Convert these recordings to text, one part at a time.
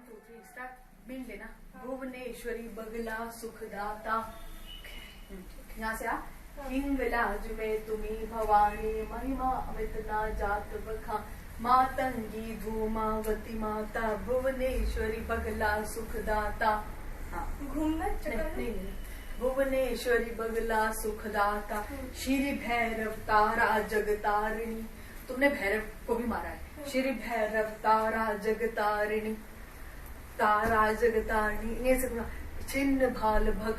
2 3 start. बिन लेना। भुवनेश्वरी बगला सुखदाता, यहाँ से आ। हिंगलाज में तुम्ही भवानी, महिमा अमित ना जात बखा, मातंगी धूमावती माता, भुवनेश्वरी बगला सुखदाता। हाँ घूमना नहीं, भुवनेश्वरी बगला सुखदाता, श्री भैरव तारा जगतारिणी। तुमने भैरव को भी मारा है। श्री भैरव तारा जगतारिणी, तारा जगतारिणी। ये सब छिन्न भाल भग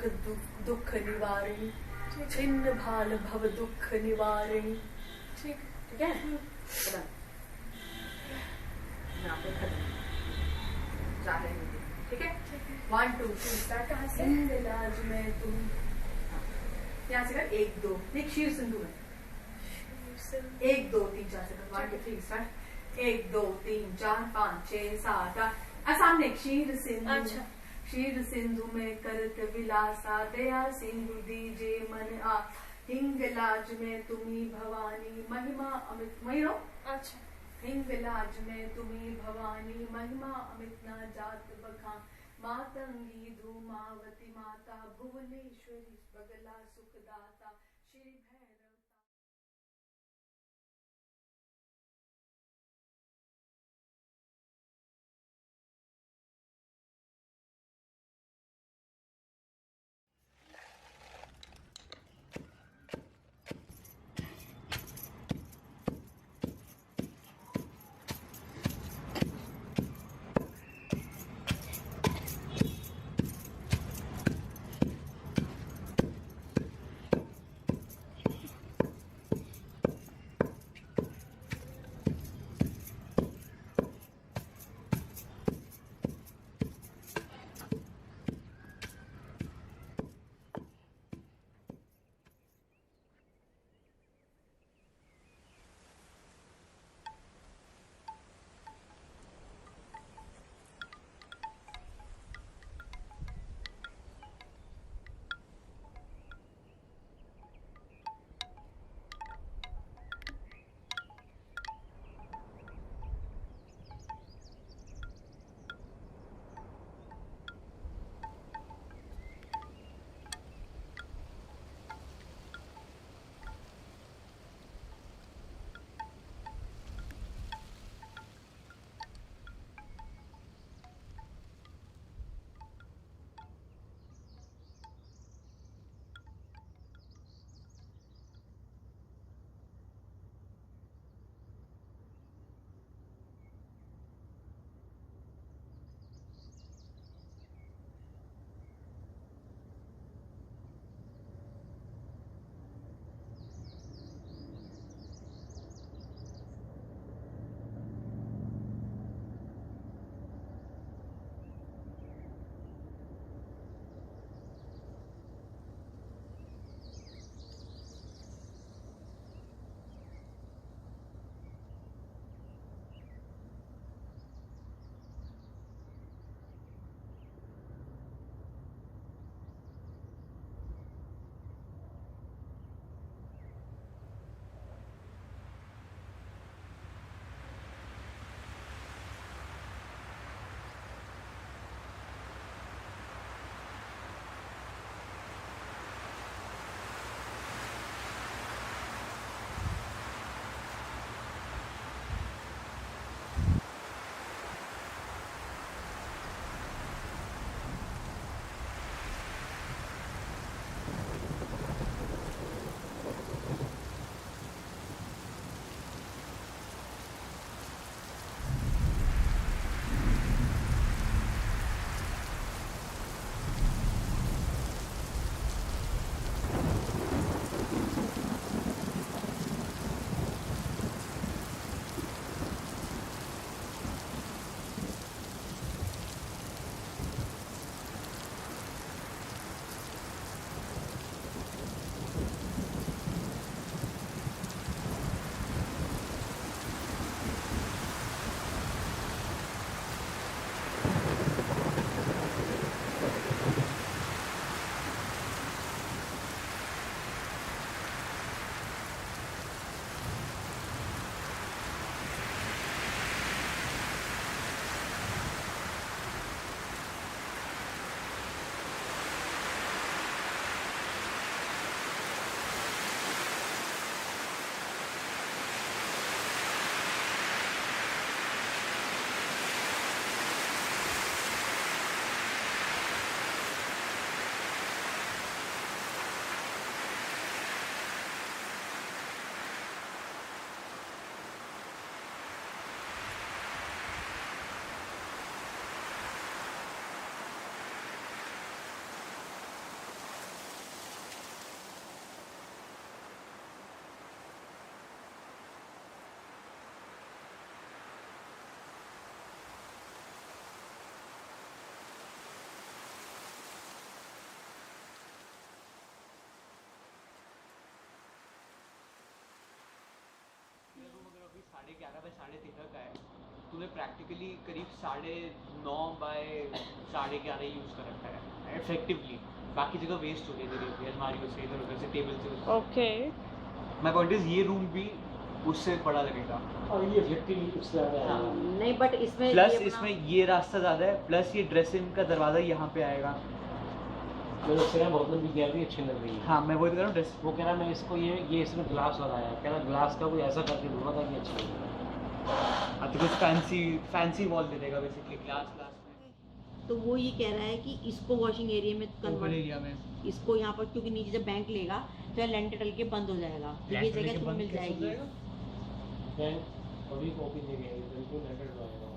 दुख निवारिणी, छिन्न भाल भव दुख निवारिणी। ठीक है। यहाँ पे खत्म। ठीक है। 1 2 3 स्टार्ट। कहाँ से? हिंगलाज में तुम, यहाँ से कर 1 2 एक शीर सिंधु है। 1 2 3 4 से 1 2 3 स्टार्ट। 1 2 3 4 5 6 7 8। सामने क्षीर सिंधु। अच्छा। क्षीर सिंधु में करत विलासा, दया सिंधु दीजे मन आ, हिंगलाज में तुम्ही भवानी, महिमा अमित। मयूरो। अच्छा। हिंगलाज में तुम्ही भवानी, महिमा अमित ना जात बखा, मातंगी धूमावती माता, भुवनेश्वरी बगला सुखदाता, श्री भैरव। 11:30 बाय 13:30 का है, तुम्हें प्रैक्टिकली करीब 9:30 बाय 11:30 यूज़ कर रखा है इफेक्टिवली। बाकी जगह वेस्ट हो रही है अलमारियों से, इधर उधर से, टेबल से। ओके। माय पॉइंट इज ये रूम भी उससे बड़ा लगेगा और ये इफेक्टिवली उससे ज़्यादा हाँ। है। नहीं बट इसमें प्लस इसमें ये रास्ता ज़्यादा है, प्लस ये ड्रेसिंग का दरवाज़ा यहाँ पे आएगा। मेरे से बहुत लंबी गैलरी अच्छी लग रही है। हाँ मैं वही तो कह रहा हूँ ड्रेस। वो कह रहा मैं इसको ये इसमें ग्लास लगाया, कह रहा ग्लास का कोई ऐसा करके दूंगा ताकि अच्छी लगे। हाँ तो कुछ फैंसी वॉल दे देगा बेसिकली, ग्लास में। तो वो ये कह रहा है कि इसको वॉशिंग एरिया में ओपन कन्वर्ट, एरिया में इसको यहाँ पर, क्योंकि नीचे जब बैंक लेगा तो लेंटर डल के बंद हो जाएगा, तो ये जगह तुम्हें मिल जाएगी। बैंक अभी ओपन नहीं है, बिल्कुल लेंटर लगाएगा।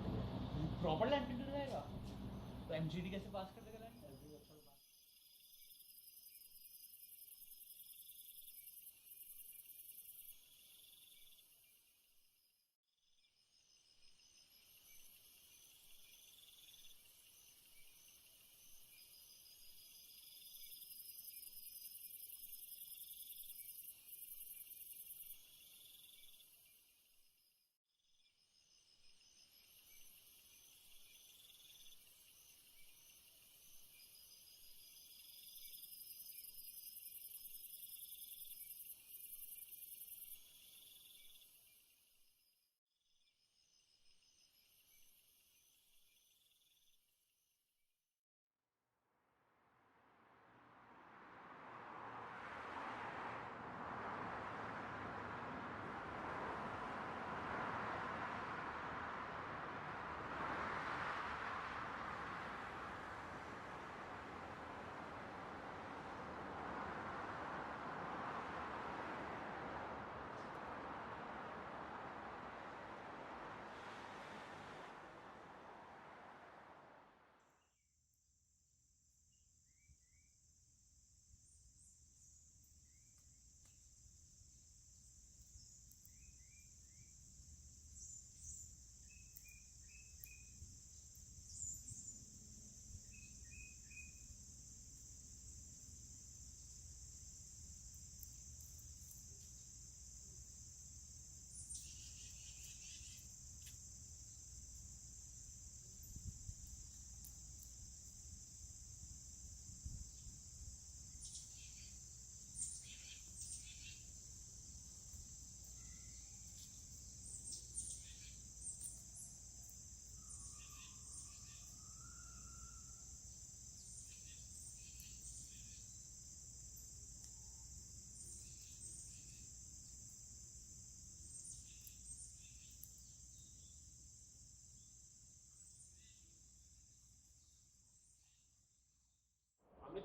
प्रॉपर लेंटर रहेगा तो एमजीडी कैसे पास कर देगा लेंटर?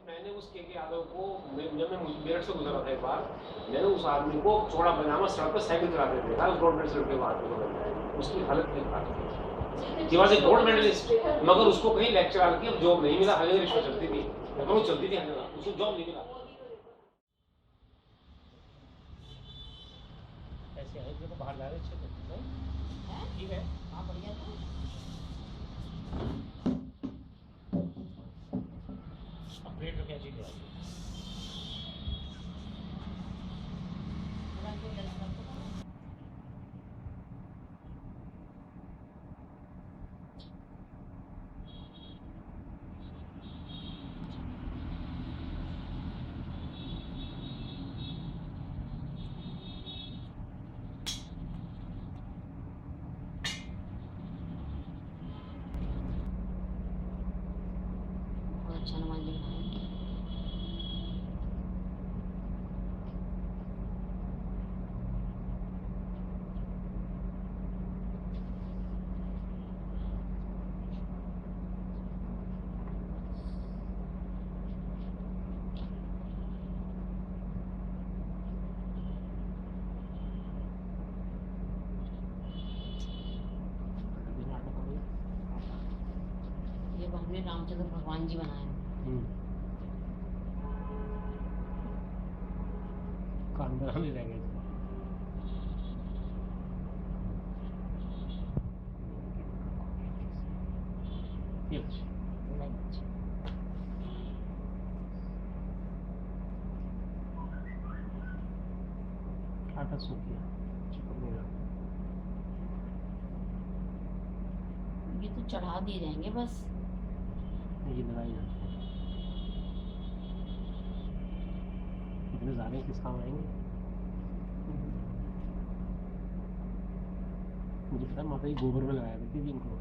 मैंने उस के यादव को, जब मैं मेरठ से गुजरा था एक बार, मैंने उस आदमी को चौड़ा पजामा सड़क पर साइकिल चलाते देखा, उस गोल्ड मेडल के बाद उसकी हालत नहीं खराब थी। वॉज ए गोल्ड मेडलिस्ट, मगर उसको कहीं लेक्चर आके अब जॉब नहीं मिला। हर रिश्वत चलती थी, वो चलती थी, उसको जॉब नहीं मिला। ऐसे है कि बाहर जा रहे हैं, ठीक है, हाँ बढ़िया। अपडेट तो क्या चीज़ है? अच्छा हनुमान जी बनाए। ये हमने रामचंद्र भगवान जी बनाए हैं। कान बनाने रह गए थे। आटा सूख गया, चिपक गया। चढ़ा दिए जाएंगे बस। ये लगाई जाती है, इतने ज़्यादा किस काम आएंगे। मुझे पता है माता जी गोबर में लगाया करती थी इनको,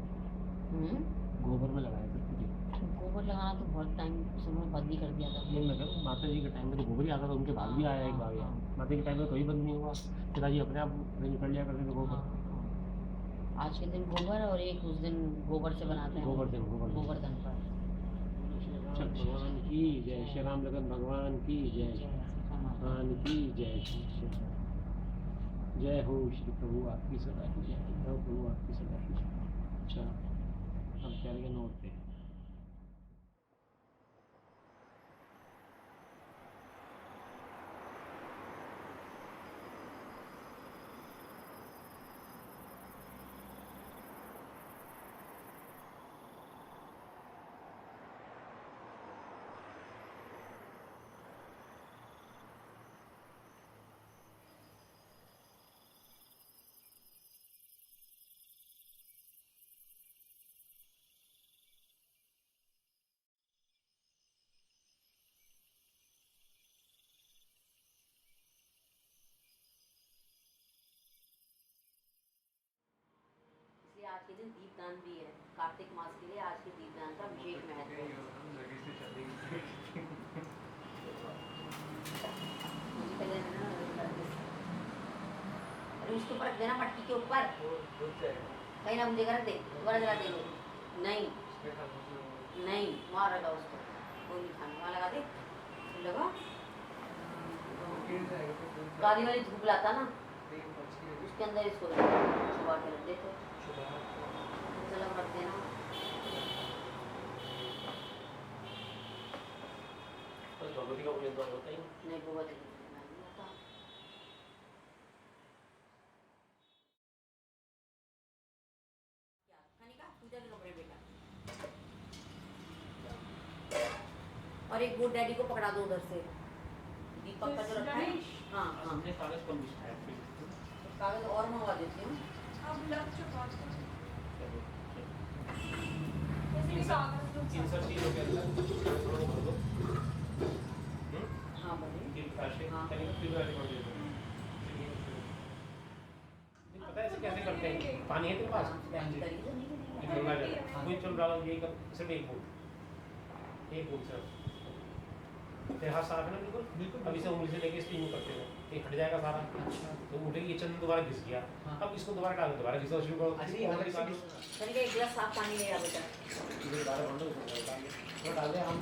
गोबर में लगाया करती थी। गोबर लगाना तो बहुत टाइम समय बंद ही कर दिया था। नहीं मैं कह रहा हूँ माता जी के टाइम में तो गोबर ही आता था, उनके बाद भी आया एक बार यार। माता जी के टाइम में कोई बंद नहीं हुआ, पिताजी अपने आप निकल लिया करते थे गोबर। आज के दिन गोबर और एक उस दिन गोबर से बनाते हैं गोवर्धन गोवर्धन पर। चल भगवान की जय, श्री राम लगन भगवान की जय, भगवान की जय, जय हो श्री प्रभु आपकी सदा की जय, जय हो प्रभु आपकी सदा की जय। अच्छा अब क्या लगे नोट पे। इसलिए आज के दिन दीपदान भी है। कार्तिक मास के लिए आज के दीपदान का विशेष महत्व है। मुझे पहले ना अरे उसके ऊपर रख देना, मट्टी के ऊपर कहीं ना मुझे रख दे, दोबारा जला देंगे। नहीं नहीं वहाँ लगा उसको, कोई नहीं खाना, वहाँ लगा दे। लगा काली वाली धूप लाता ना उसके अंदर इसको सुबह के रख देते, चलो रख देना। भगवती का पूजन तो होता ही नहीं भगवती का पूजन नहीं होता। क्या कनिका पूजा के कपड़े बेटा, और एक गुड डैडी को पकड़ा दो उधर से, दीपक का जो रखा है। हाँ हाँ हमने कागज कम बिछाया फिर कागज और मंगवा देती हूँ। अब लग चुका है। इन सब चीज़ों के अंदर हाँ बने हाँ पता है ऐसे कैसे करते हैं। पानी है तेरे पास, कोई चल रहा है यही कर, सिर्फ एक फूट सिर्फ तेरे हाथ साफ है ना बिल्कुल। अब इसे उंगली से लेके स्टीम करते हैं, ये हट जाएगा सारा। तो उठेगी ये चंद दोबारा घिस गया, अब इसको दोबारा डाल, दोबारा घिसना शुरू करो। एक गिलास साफ पानी ले आ बेटा। डाल दे हम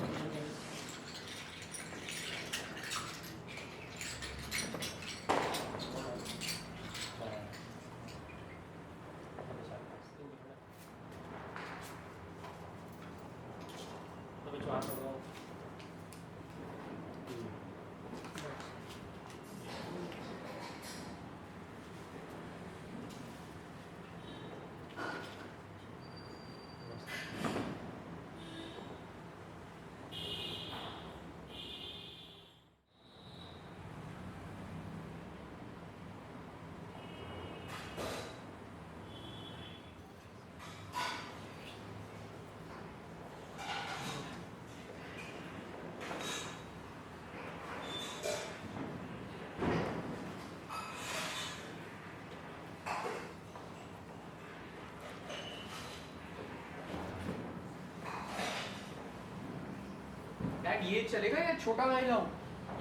डैड ये चलेगा या छोटा मैं लाऊं?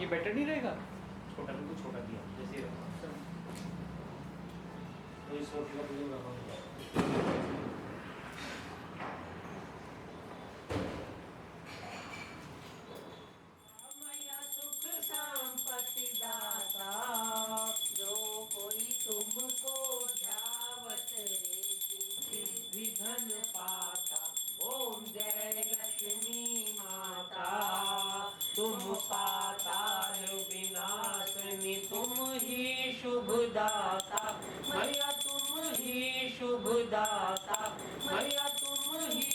ये बेटर नहीं रहेगा? छोटा बिल्कुल छोटा दिया जैसे तो इस वक्त का पूजन रखा शुभदाता मैया तुम ही शुभदाता मैया तुम ही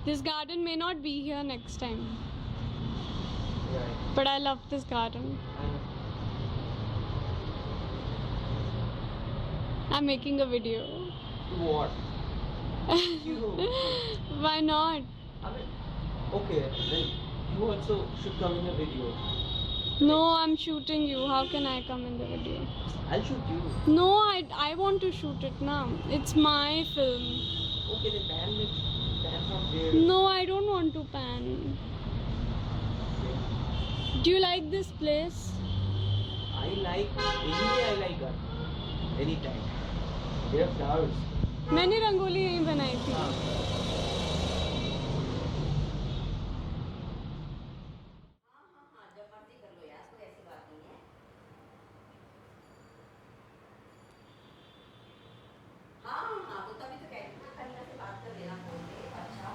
This garden may not be here next time, Right. but I love this garden. I'm making a video. What? You. Why not? I mean, okay, then you also should come in the video. No, I'm shooting you. How can I come in the video? I'll shoot you. No, I want to shoot it now. It's my film. Okay, then pan from there. No, I don't want to pan. Do you like this place? I like, any day I like garden. Anytime. They have flowers. मैंने रंगोली यहीं बनाई थी. हाँ. हाँ, जब मर्जी कर लो यार, कोई ऐसी बात नहीं है. हाँ, तो तभी तो कह रही हूँ, करीना से बात कर लेना फोन पे. अच्छा.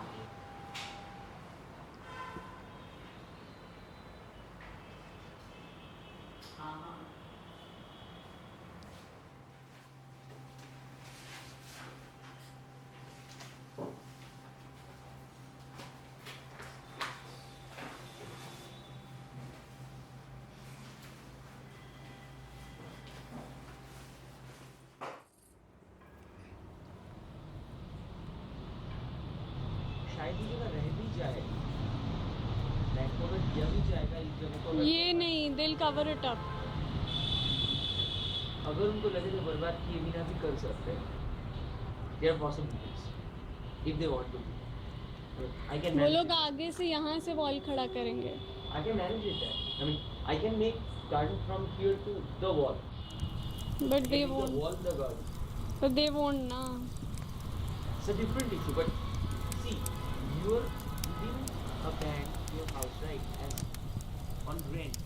हाँ. शायद ये जगह रह भी जाए. लैंडफॉल दिया भी जाएगा इस जगह को. ये नहीं, they'll cover it up. अगर उनको लगे तो बर्बाद किए बिना भी कर सकते हैं. There are possibilities if they want to. I can वो manage लोग it. आगे से यहाँ से वॉल खड़ा करेंगे. I can manage it there. I mean, I can make garden from here to the wall. But I can they make the won't. wall the garden. But they won't na. It's a different issue, but see, you're giving a bank to your house, right, as on rent.